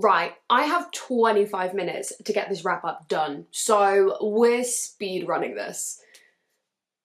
Right, I have 25 minutes to get this wrap up done, so we're speed running this.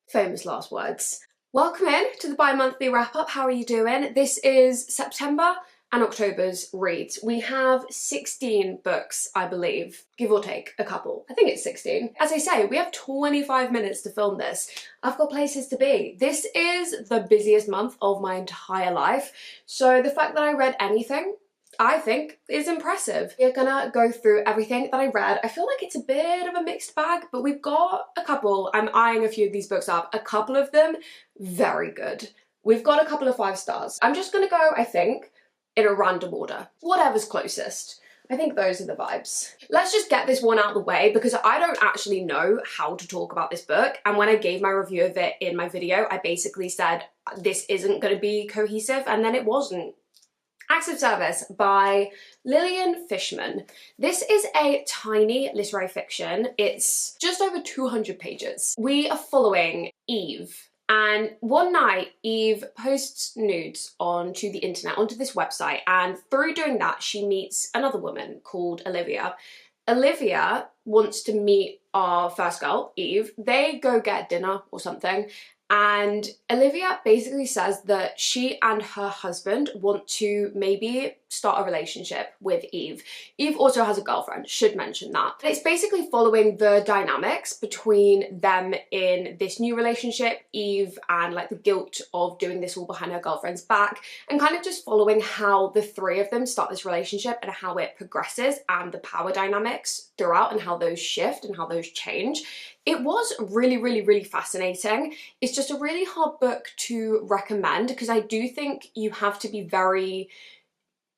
Famous last words. Welcome in to the bi-monthly wrap up. How are you doing? This is September and October's reads. We have 16 books, I believe, give or take a couple. I think it's 16. As I say, we have 25 minutes to film this. I've got places to be. This is the busiest month of my entire life, so the fact that I read anything, I think, is impressive. We're gonna go through everything that I read. I feel like it's a bit of a mixed bag, but we've got a couple. I'm eyeing a few of these books up. A couple of them, very good. We've got a couple of 5 stars. I'm just gonna go, I think, in a random order. Whatever's closest. I think those are the vibes. Let's just get this one out of the way because I don't actually know how to talk about this book. And when I gave my review of it in my video, I basically said, this isn't gonna be cohesive, and then it wasn't. Acts of Service by Lillian Fishman. This is a tiny literary fiction. It's just over 200 pages. We are following Eve, and one night Eve posts nudes onto the internet, onto this website, and through doing that she meets another woman called Olivia. Olivia wants to meet our first girl, Eve. They go get dinner or something, and Olivia basically says that she and her husband want to maybe start a relationship with Eve. Eve also has a girlfriend, should mention that. It's basically following the dynamics between them in this new relationship, Eve, and like the guilt of doing this all behind her girlfriend's back, and kind of just following how the three of them start this relationship and how it progresses and the power dynamics throughout and how those shift and how those change. It was really fascinating. It's just a really hard book to recommend because I do think you have to be very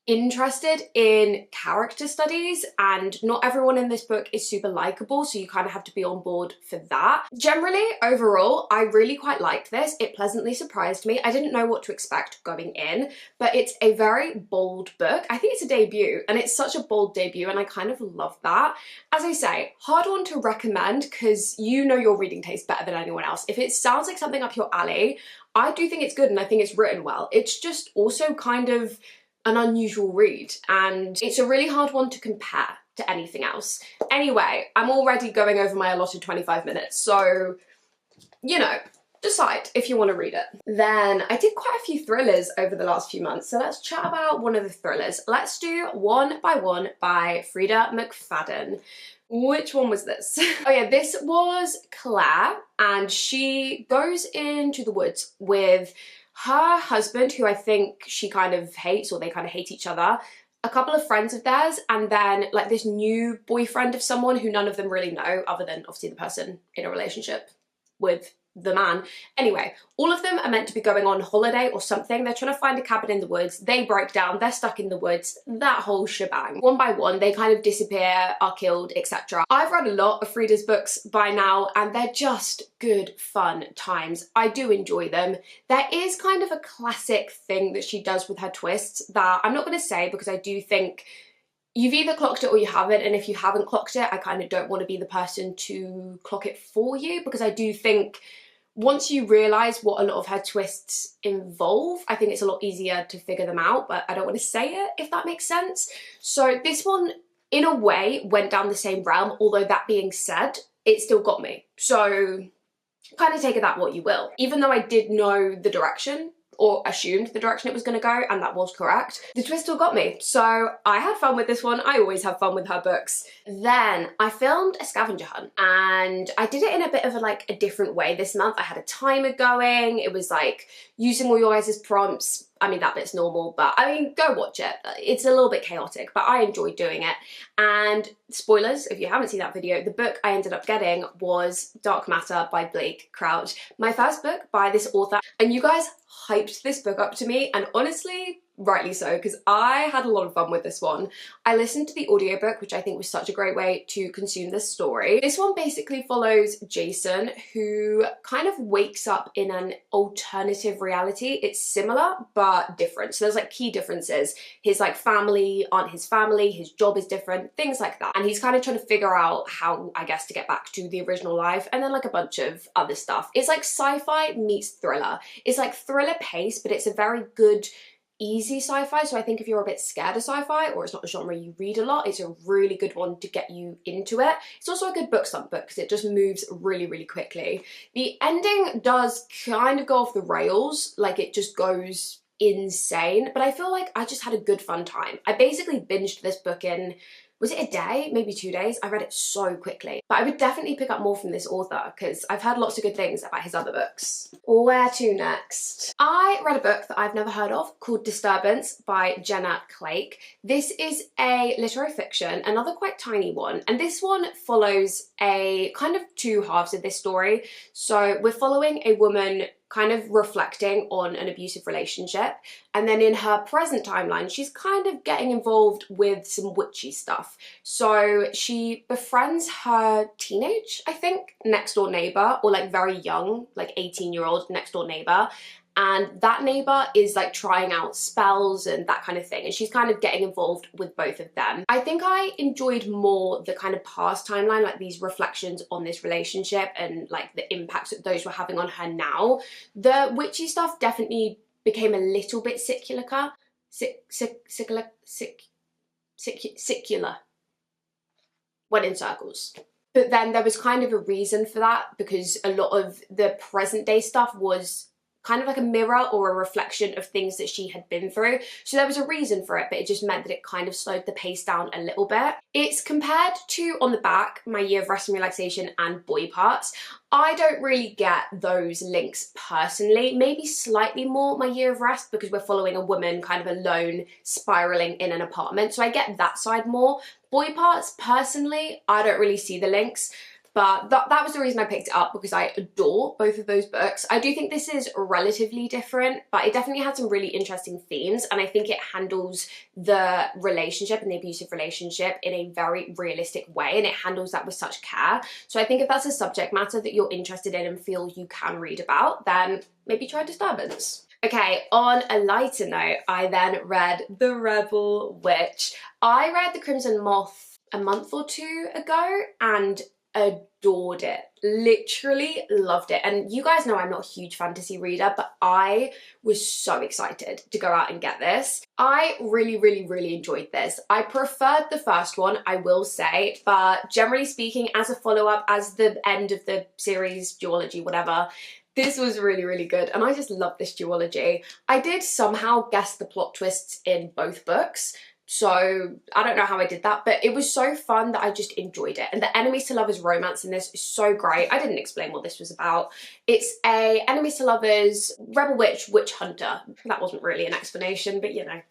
interested in character studies, and not everyone in this book is super likable, so you kind of have to be on board for that. Generally, overall, I really quite liked this. It pleasantly surprised me. I didn't know what to expect going in, but it's a very bold book. I think it's a debut, and it's such a bold debut, and I kind of love that. As I say, hard one to recommend because you know your reading taste better than anyone else. If it sounds like something up your alley, I do think it's good and I think it's written well. It's just also kind of an unusual read, and it's a really hard one to compare to anything else. Anyway, I'm already going over my allotted 25 minutes, so, you know, decide if you want to read it. Then I did quite a few thrillers over the last few months, so let's chat about one of the thrillers. Let's do One by One by Freida McFadden. Which one was this? Oh yeah, this was Claire, and she goes into the woods with her husband, who I think she kind of hates, or they kind of hate each other, a couple of friends of theirs, and then like this new boyfriend of someone who none of them really know other than obviously the person in a relationship with the man. Anyway, all of them are meant to be going on holiday or something. They're trying to find a cabin in the woods. They break down, they're stuck in the woods, that whole shebang. One by one, they kind of disappear, are killed, etc. I've read a lot of Freida's books by now, and they're just good, fun times. I do enjoy them. There is kind of a classic thing that she does with her twists that I'm not going to say because I do think you've either clocked it or you haven't, and if you haven't clocked it, I kind of don't want to be the person to clock it for you, because I do think once you realise what a lot of her twists involve, I think it's a lot easier to figure them out, but I don't want to say it, if that makes sense. So this one, in a way, went down the same realm, although that being said, it still got me. So kind of take of that what you will. Even though I did know the direction, or assumed the direction it was going to go, and that was correct, the twist still got me. So I had fun with this one. I always have fun with her books. Then I filmed a scavenger hunt, and I did it in a bit of a different way this month. I had a timer going. It was like using all your guys' prompts. I mean, that bit's normal, but I mean, go watch it. It's a little bit chaotic, but I enjoyed doing it. And spoilers, if you haven't seen that video, the book I ended up getting was Dark Matter by Blake Crouch. My first book by this author, and you guys hyped this book up to me, and honestly, rightly so, because I had a lot of fun with this one. I listened to the audiobook, which I think was such a great way to consume this story. This one basically follows Jason, who kind of wakes up in an alternative reality. It's similar, but different. So there's like key differences. His like family aren't his family, his job is different, things like that. And he's kind of trying to figure out how, I guess, to get back to the original life, and then like a bunch of other stuff. It's like sci-fi meets thriller. It's like thriller pace, but it's a very good easy sci-fi, so I think if you're a bit scared of sci-fi or it's not a genre you read a lot, it's a really good one to get you into it. It's also a good book slump book because it just moves really, really quickly. The ending does kind of go off the rails, like it just goes insane, but I feel like I just had a good fun time. I basically binged this book in, was it a day? Maybe 2 days? I read it so quickly. But I would definitely pick up more from this author because I've heard lots of good things about his other books. Where to next? I read a book that I've never heard of called Disturbance by Jenna Clake. This is a literary fiction, another quite tiny one, and this one follows a kind of two halves of this story. So we're following a woman kind of reflecting on an abusive relationship, and then in her present timeline she's kind of getting involved with some witchy stuff. So she befriends her teenage, I think, next door neighbor, or like very young, like 18-year-old next door neighbor, and that neighbor is like trying out spells and that kind of thing, and she's kind of getting involved with both of them. I think I enjoyed more the kind of past timeline, like these reflections on this relationship and like the impacts that those were having on her now. The witchy stuff definitely became a little bit secular. Went in circles. But then there was kind of a reason for that, because a lot of the present day stuff was kind of like a mirror or a reflection of things that she had been through. So there was a reason for it, but it just meant that it kind of slowed the pace down a little bit. It's compared to, on the back, My Year of Rest and Relaxation and Boy Parts. I don't really get those links personally, maybe slightly more My Year of Rest because we're following a woman kind of alone spiraling in an apartment, so I get that side more. Boy Parts, personally, I don't really see the links. But that was the reason I picked it up, because I adore both of those books. I do think this is relatively different, but it definitely had some really interesting themes, and I think it handles the relationship and the abusive relationship in a very realistic way, and it handles that with such care. So I think if that's a subject matter that you're interested in and feel you can read about, then maybe try Disturbance. Okay, on a lighter note, I then read The Rebel Witch. I read The Crimson Moth a month or two ago and adored it. Literally loved it. And you guys know I'm not a huge fantasy reader, but I was so excited to go out and get this. I really enjoyed this. I preferred the first one, I will say, but generally speaking, as a follow-up, as the end of the series, duology, whatever, this was really good, and I just love this duology. I did somehow guess the plot twists in both books, so I don't know how I did that, but it was so fun that I just enjoyed it. And the enemies to lovers romance in this is so great. I didn't explain what this was about. It's a enemies to lovers rebel witch hunter. That wasn't really an explanation, but you know,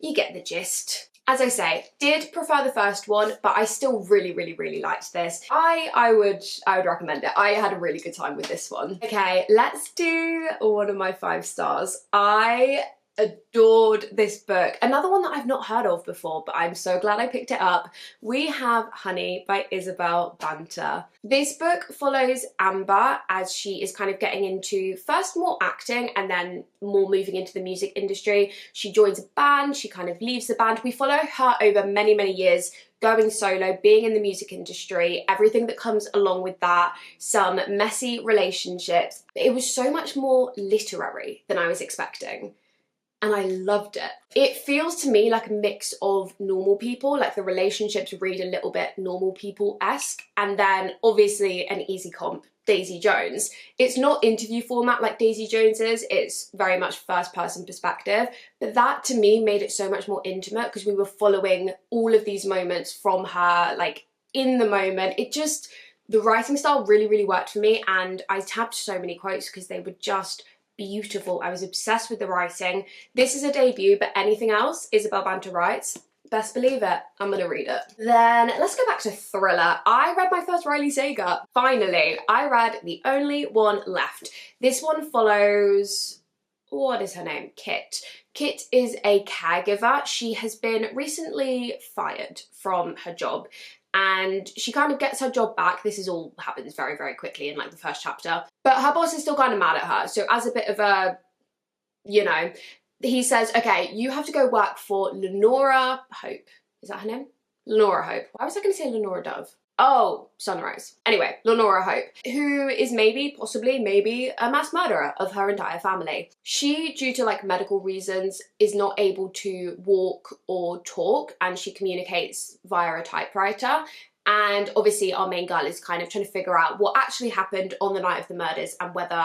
you get the gist. As I say, did prefer the first one, but I still really liked this. I would recommend it. I had a really good time with this one. Okay, let's do one of my 5 stars. I adored this book. Another one that I've not heard of before, but I'm so glad I picked it up. We have Honey by Isabel Banter. This book follows Amber as she is kind of getting into first more acting and then more moving into the music industry. She joins a band, she kind of leaves the band. We follow her over many years, going solo, being in the music industry, everything that comes along with that, some messy relationships. It was so much more literary than I was expecting, and I loved it. It feels to me like a mix of Normal People, like the relationships read a little bit Normal People-esque, and then obviously an easy comp, Daisy Jones. It's not interview format like Daisy Jones is, it's very much first person perspective, but that to me made it so much more intimate because we were following all of these moments from her, like in the moment. It just, the writing style really worked for me, and I tabbed so many quotes because they were just beautiful. I was obsessed with the writing. This is a debut, but anything else Isabel Banter writes, best believe it, I'm gonna read it. Then let's go back to thriller. I read my first Riley Sager. Finally, I read The Only One Left. This one follows, what is her name? Kit. Kit is a caregiver. She has been recently fired from her job, and she kind of gets her job back. This is all happens very quickly in like the first chapter. But her boss is still kind of mad at her. So as a bit of a, you know, he says, okay, you have to go work for Lenora Hope. Is that her name? Lenora Hope. Why was I going to say Lenora Dove? Oh, Sunrise. Anyway, Lenora Hope, who is possibly maybe a mass murderer of her entire family. She, due to like medical reasons, is not able to walk or talk, and she communicates via a typewriter. And obviously our main girl is kind of trying to figure out what actually happened on the night of the murders and whether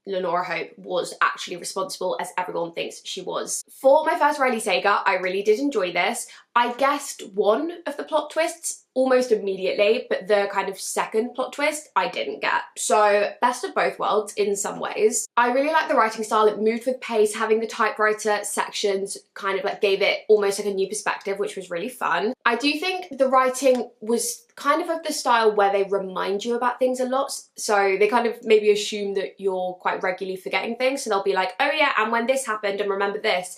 Lenora Hope was actually responsible as everyone thinks she was. For my first Riley Saga, I really did enjoy this. I guessed one of the plot twists almost immediately, but the kind of second plot twist I didn't get. So best of both worlds in some ways. I really like the writing style. It moved with pace. Having the typewriter sections kind of like gave it almost like a new perspective, which was really fun. I do think the writing was kind of the style where they remind you about things a lot. So they kind of maybe assume that you're quite regularly forgetting things. So they'll be like, oh yeah, and when this happened and remember this.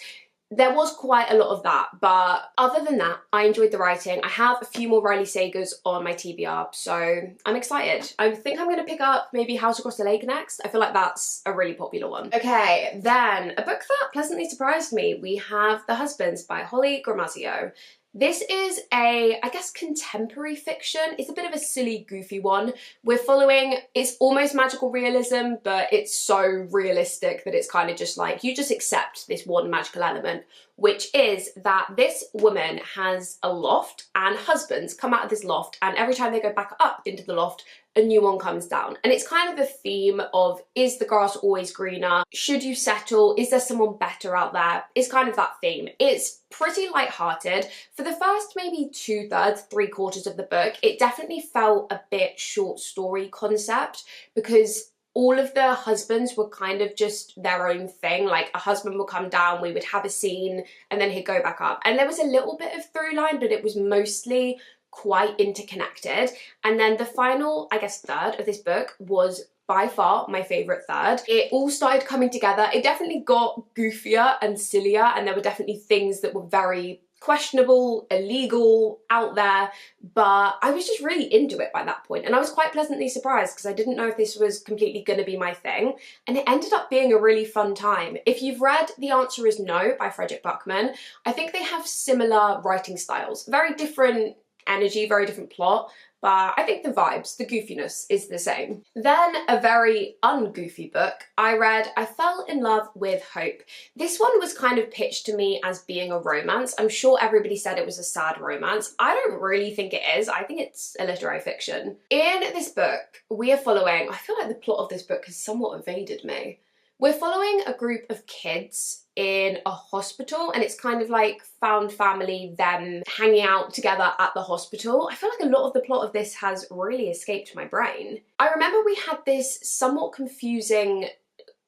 There was quite a lot of that, but other than that, I enjoyed the writing. I have a few more Riley Sagas on my TBR, so I'm excited. I think I'm going to pick up maybe House Across the Lake next. I feel like that's a really popular one. Okay, then a book that pleasantly surprised me. We have The Husbands by Holly Gramazio. This is a, I guess, contemporary fiction. It's a bit of a silly, goofy one. We're following, it's almost magical realism, but it's so realistic that it's kind of just like, you just accept this one magical element, which is that this woman has a loft and husbands come out of this loft, and every time they go back up into the loft, a new one comes down. And it's kind of the theme of, is the grass always greener? Should you settle? Is there someone better out there? It's kind of that theme. It's pretty lighthearted. For the first maybe 2/3, 3/4 of the book, it definitely felt a bit short story concept, because all of the husbands were kind of just their own thing. Like a husband would come down, we would have a scene, and then he'd go back up. And there was a little bit of through line, but it was mostly quite interconnected. And then the final, I guess, third of this book was by far my favourite third. It all started coming together. It definitely got goofier and sillier, and there were definitely things that were very questionable, illegal, out there, but I was just really into it by that point, and I was quite pleasantly surprised because I didn't know if this was completely going to be my thing, and it ended up being a really fun time. If you've read The Answer Is No by Fredrik Backman, I think they have similar writing styles, very different energy, very different plot, but I think the vibes, the goofiness is the same. Then a very ungoofy book I read, I Fell in Love with Hope. This one was kind of pitched to me as being a romance. I'm sure everybody said it was a sad romance. I don't really think it is. I think it's a literary fiction. In this book, we are following, I feel like the plot of this book has somewhat evaded me. We're following a group of kids in a hospital, and it's kind of like found family, them hanging out together at the hospital. I feel like a lot of the plot of this has really escaped my brain. I remember we had this somewhat confusing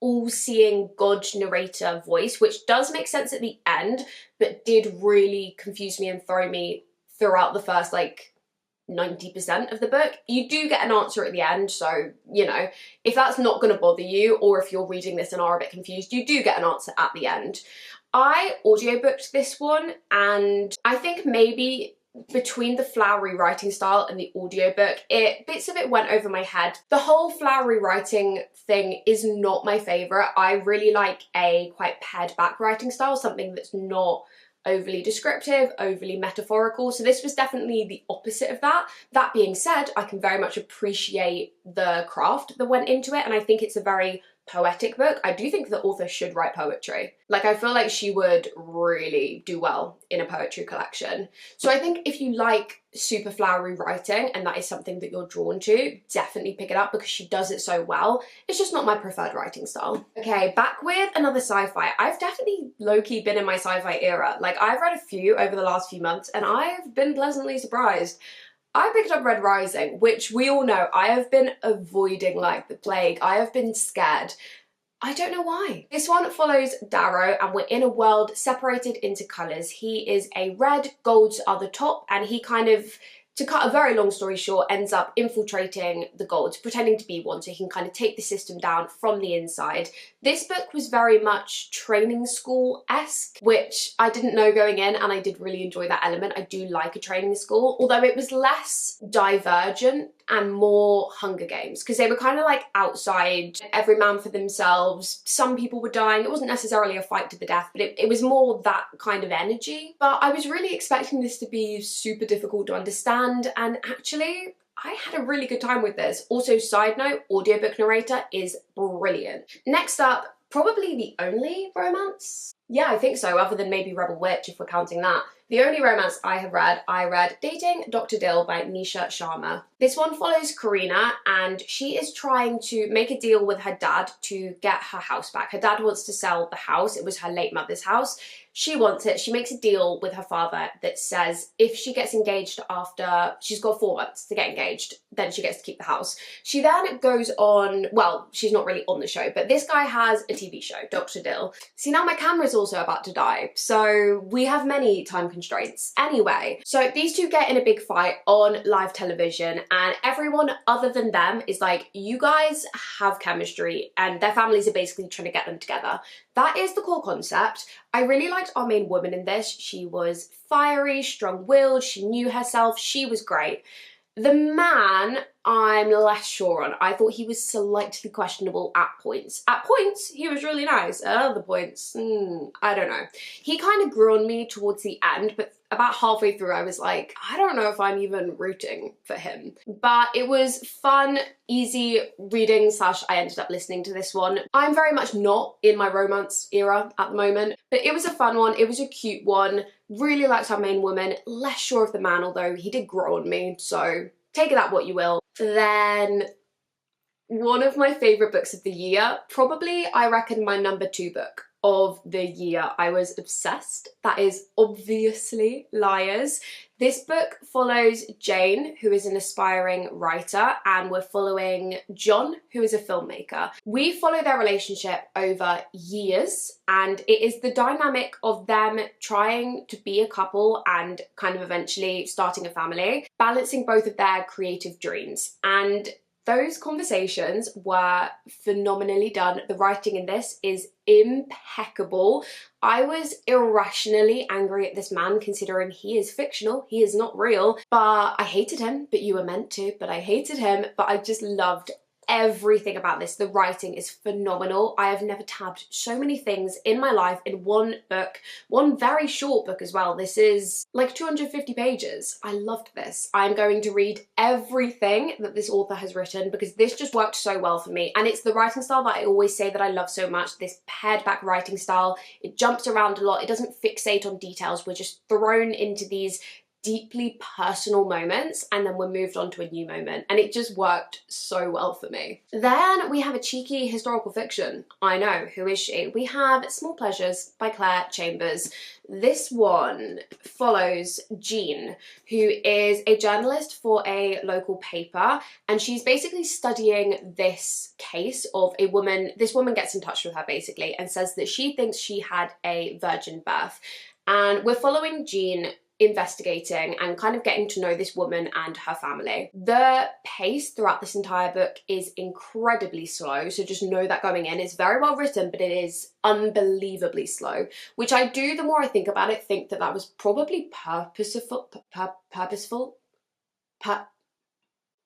all-seeing God narrator voice, which does make sense at the end, but did really confuse me and throw me throughout the first like 90% of the book. You do get an answer at the end, so you know, if that's not going to bother you, or if you're reading this and are a bit confused, you do get an answer at the end. I audiobooked this one, and I think maybe between the flowery writing style and the audiobook, bits of it went over my head. The whole flowery writing thing is not my favourite. I really like a quite pared back writing style, something that's not overly descriptive, overly metaphorical. So this was definitely the opposite of that. That being said, I can very much appreciate the craft that went into it, and I think it's a very poetic book. I do think the author should write poetry. Like, I feel like she would really do well in a poetry collection. So I think if you like super flowery writing and that is something that you're drawn to, definitely pick it up because she does it so well. It's just not my preferred writing style. Okay, back with another sci-fi. I've definitely low-key been in my sci-fi era. Like, I've read a few over the last few months and I've been pleasantly surprised. I picked up Red Rising, which we all know I have been avoiding like the plague. I have been scared. I don't know why. This one follows Darrow, and we're in a world separated into colours. He is a red, golds are the top, and he kind of, to cut a very long story short, ends up infiltrating the golds, pretending to be one, so he can kind of take the system down from the inside. This book was very much training school-esque, which I didn't know going in, and I did really enjoy that element. I do like a training school, although it was less Divergent and more Hunger Games, because they were kind of like outside, every man for themselves. Some people were dying. It wasn't necessarily a fight to the death, but it was more that kind of energy. But I was really expecting this to be super difficult to understand. bland, and actually I had a really good time with this. Also, side note, audiobook narrator is brilliant. Next up, probably the only romance? Yeah, I think so, other than maybe Rebel Witch if we're counting that. The only romance I read Dating Dr. Dill by Nisha Sharma. This one follows Karina, and she is trying to make a deal with her dad to get her house back. Her dad wants to sell the house. It was her late mother's house. She wants it. She makes a deal with her father that says if she gets engaged after, she's got 4 months to get engaged, then she gets to keep the house. She then goes on, well, she's not really on the show, but this guy has a TV show, Dr. Dill. See, now my camera's also about to die, so we have many time constraints. Anyway, so these two get in a big fight on live television, and everyone other than them is like, you guys have chemistry, and their families are basically trying to get them together. That is the core concept. I really liked our main woman in this. She was fiery, strong-willed, she knew herself, she was great. The man, I'm less sure on. I thought he was slightly questionable at points. At points, he was really nice. At other points, I don't know. He kind of grew on me towards the end, but about halfway through I was like, I don't know if I'm even rooting for him. But it was fun, easy reading / I ended up listening to this one. I'm very much not in my romance era at the moment, but it was a fun one, it was a cute one. Really liked our main woman, less sure of the man, although he did grow on me, so take that what you will. Then one of my favourite books of the year, probably I reckon my number 2 book of the year. I was obsessed. That is obviously Liars. This book follows Jane, who is an aspiring writer, and we're following John, who is a filmmaker. We follow their relationship over years, and it is the dynamic of them trying to be a couple and kind of eventually starting a family, balancing both of their creative dreams. And those conversations were phenomenally done. The writing in this is impeccable. I was irrationally angry at this man considering he is fictional, he is not real, but I hated him, but you were meant to, but I hated him, but I just loved everything about this. The writing is phenomenal. I have never tabbed so many things in my life in one book, one very short book as well. This is like 250 pages. I loved this. I'm going to read everything that this author has written because this just worked so well for me, and it's the writing style that I always say that I love so much, this pared back writing style. It jumps around a lot, it doesn't fixate on details, we're just thrown into these deeply personal moments and then we're moved on to a new moment, and it just worked so well for me. Then we have a cheeky historical fiction. I know, who is she? We have Small Pleasures by Claire Chambers. This one follows Jean, who is a journalist for a local paper, and she's basically studying this case of a woman. This woman gets in touch with her basically and says that she thinks she had a virgin birth, and we're following Jean investigating and kind of getting to know this woman and her family. The pace throughout this entire book is incredibly slow, so just know that going in. It's very well written, but it is unbelievably slow, which I do, the more I think about it, think that that was probably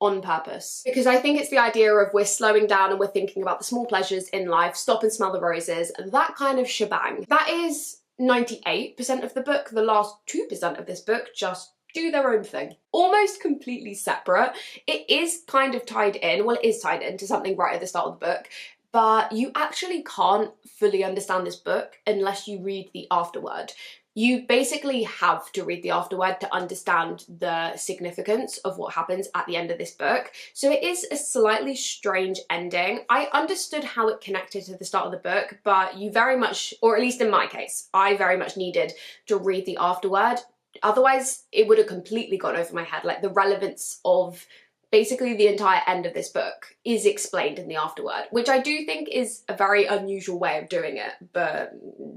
on purpose. Because I think it's the idea of we're slowing down and we're thinking about the small pleasures in life, stop and smell the roses, that kind of shebang. That is 98% of the book. The last 2% of this book just do their own thing. Almost completely separate. It is kind of tied in, well, it is tied into something right at the start of the book, but you actually can't fully understand this book unless you read the afterword. You basically have to read the afterword to understand the significance of what happens at the end of this book. So it is a slightly strange ending. I understood how it connected to the start of the book, but you very much, or at least in my case, I very much needed to read the afterword. Otherwise, it would have completely gone over my head. Like, the relevance of basically the entire end of this book is explained in the afterword, which I do think is a very unusual way of doing it, but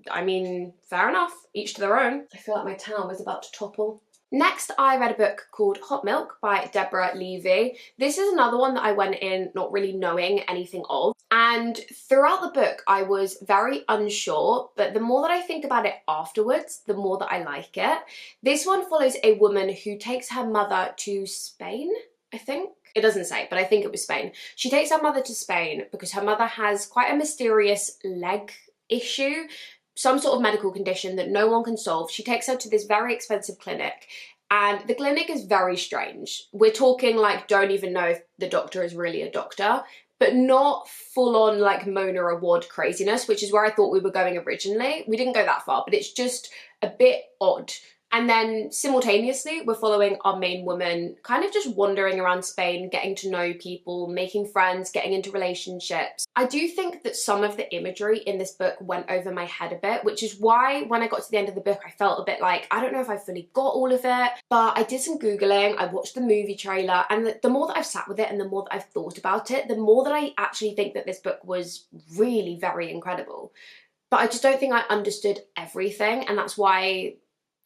I mean, fair enough, each to their own. I feel like my towel is about to topple. Next, I read a book called Hot Milk by Deborah Levy. This is another one that I went in not really knowing anything of, and throughout the book I was very unsure, but the more that I think about it afterwards, the more that I like it. This one follows a woman who takes her mother to Spain, I think. It doesn't say, but I think it was Spain. She takes her mother to Spain because her mother has quite a mysterious leg issue, some sort of medical condition that no one can solve. She takes her to this very expensive clinic, and the clinic is very strange. We're talking like don't even know if the doctor is really a doctor, but not full on like Mona Award craziness, which is where I thought we were going originally. We didn't go that far, but it's just a bit odd. And then simultaneously, we're following our main woman kind of just wandering around Spain, getting to know people, making friends, getting into relationships. I do think that some of the imagery in this book went over my head a bit, which is why when I got to the end of the book, I felt a bit like, I don't know if I fully got all of it, but I did some Googling, I watched the movie trailer, and the more that I've sat with it and the more that I've thought about it, the more that I actually think that this book was really very incredible. But I just don't think I understood everything, and that's why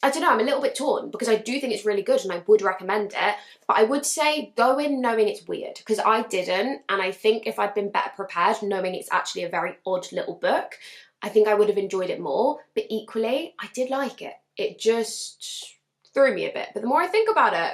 I don't know, I'm a little bit torn because I do think it's really good and I would recommend it, but I would say go in knowing it's weird because I didn't, and I think if I'd been better prepared knowing it's actually a very odd little book, I think I would have enjoyed it more, but equally, I did like it. It just threw me a bit, but the more I think about it,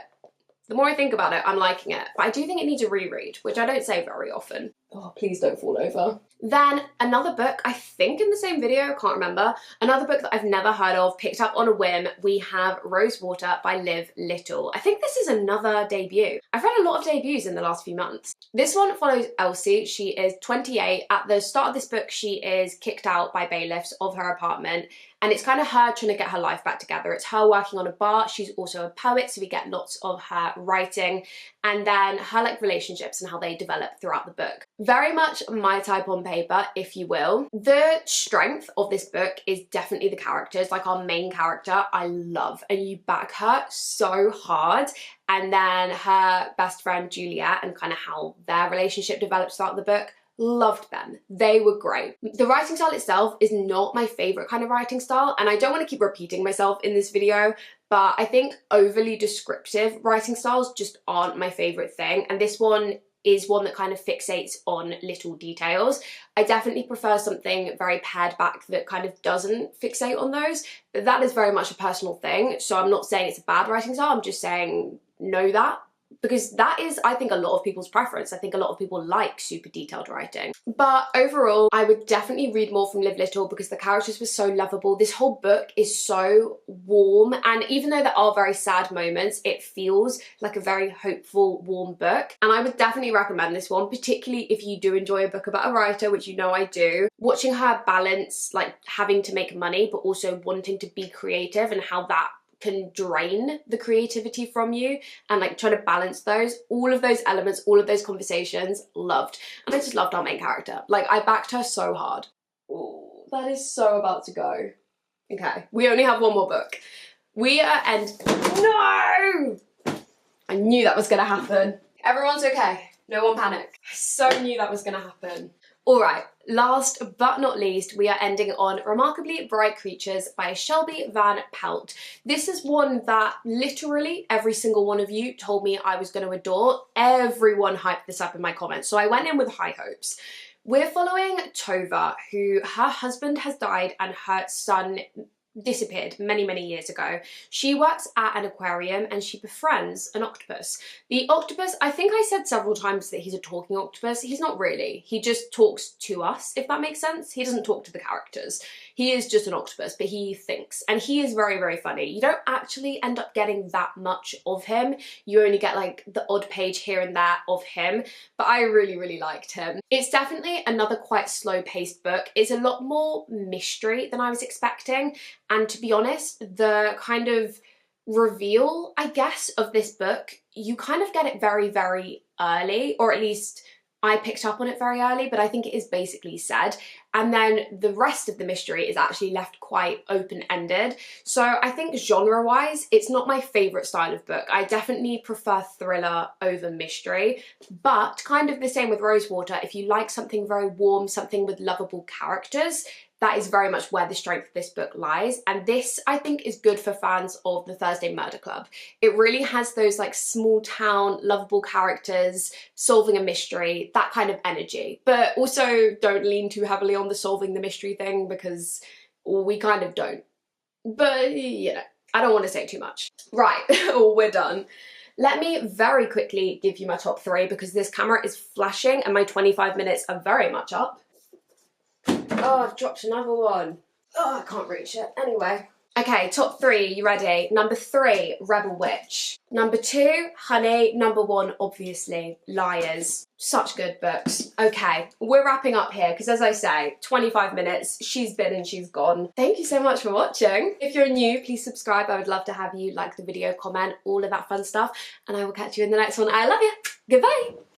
I'm liking it. But I do think it needs a reread, which I don't say very often. Oh, please don't fall over. Then another book, I think in the same video, I can't remember, another book that I've never heard of, picked up on a whim. We have Rosewater by Liv Little. I think this is another debut. I've read a lot of debuts in the last few months. This one follows Elsie. She is 28. At the start of this book, she is kicked out by bailiffs of her apartment, and it's kind of her trying to get her life back together. It's her working on a bar. She's also a poet, so we get lots of her writing, and then her like relationships and how they develop throughout the book. Very much my type on paper, if you will. The strength of this book is definitely the characters. Like our main character, I love, and you back her so hard. And then her best friend Juliet and kind of how their relationship develops throughout the book. Loved them. They were great. The writing style itself is not my favorite kind of writing style, and I don't want to keep repeating myself in this video, but I think overly descriptive writing styles just aren't my favorite thing, and this one is one that kind of fixates on little details. I definitely prefer something very pared back that kind of doesn't fixate on those, but that is very much a personal thing, so I'm not saying it's a bad writing style, I'm just saying know that. Because that is, I think, a lot of people's preference. I think a lot of people like super detailed writing. But overall, I would definitely read more from Liv Little because the characters were so lovable. This whole book is so warm, and even though there are very sad moments, it feels like a very hopeful, warm book. And I would definitely recommend this one, particularly if you do enjoy a book about a writer, which you know I do. Watching her balance, like, having to make money, but also wanting to be creative and how that can drain the creativity from you, and like trying to balance those, all of those elements, all of those conversations, loved. And I just loved our main character. Like, I backed her so hard. Oh, that is so about to go. Okay, we only have one more book. We are no! I knew that was gonna happen. Everyone's okay. No one panic. I so knew that was gonna happen. All right, last but not least, we are ending on Remarkably Bright Creatures by Shelby Van Pelt. This is one that literally every single one of you told me I was going to adore. Everyone hyped this up in my comments, so I went in with high hopes. We're following Tova, who her husband has died and her son disappeared many, many years ago. She works at an aquarium and she befriends an octopus. The octopus, I think I said several times that he's a talking octopus. He's not really. He just talks to us, if that makes sense. He doesn't talk to the characters. He is just an octopus, but he thinks. And he is very, very funny. You don't actually end up getting that much of him. You only get like the odd page here and there of him, but I really, really liked him. It's definitely another quite slow-paced book. It's a lot more mystery than I was expecting. And to be honest, the kind of reveal, I guess, of this book, you kind of get it very, very early, or at least I picked up on it very early, but I think it is basically said. And then the rest of the mystery is actually left quite open-ended. So I think genre-wise, it's not my favourite style of book. I definitely prefer thriller over mystery, but kind of the same with Rosewater. If you like something very warm, something with lovable characters, that is very much where the strength of this book lies. And this, I think, is good for fans of the Thursday Murder Club. It really has those like small town, lovable characters, solving a mystery, that kind of energy. But also don't lean too heavily on the solving the mystery thing because we kind of don't. But, you know, I don't want to say too much. Right, we're done. Let me very quickly give you my top 3 because this camera is flashing and my 25 minutes are very much up. Oh, I've dropped another one. Oh, I can't reach it. Anyway, Okay, top 3, you ready? Number 3, Rebel Witch. Number 2, Honey. Number 1, obviously, Liars. Such good books. Okay, we're wrapping up here because, as I say, 25 minutes, she's been and she's gone. Thank you so much for watching. If you're new, please subscribe. I would love to have you like the video, comment, all of that fun stuff, and I will catch you in the next one. I love you. Goodbye.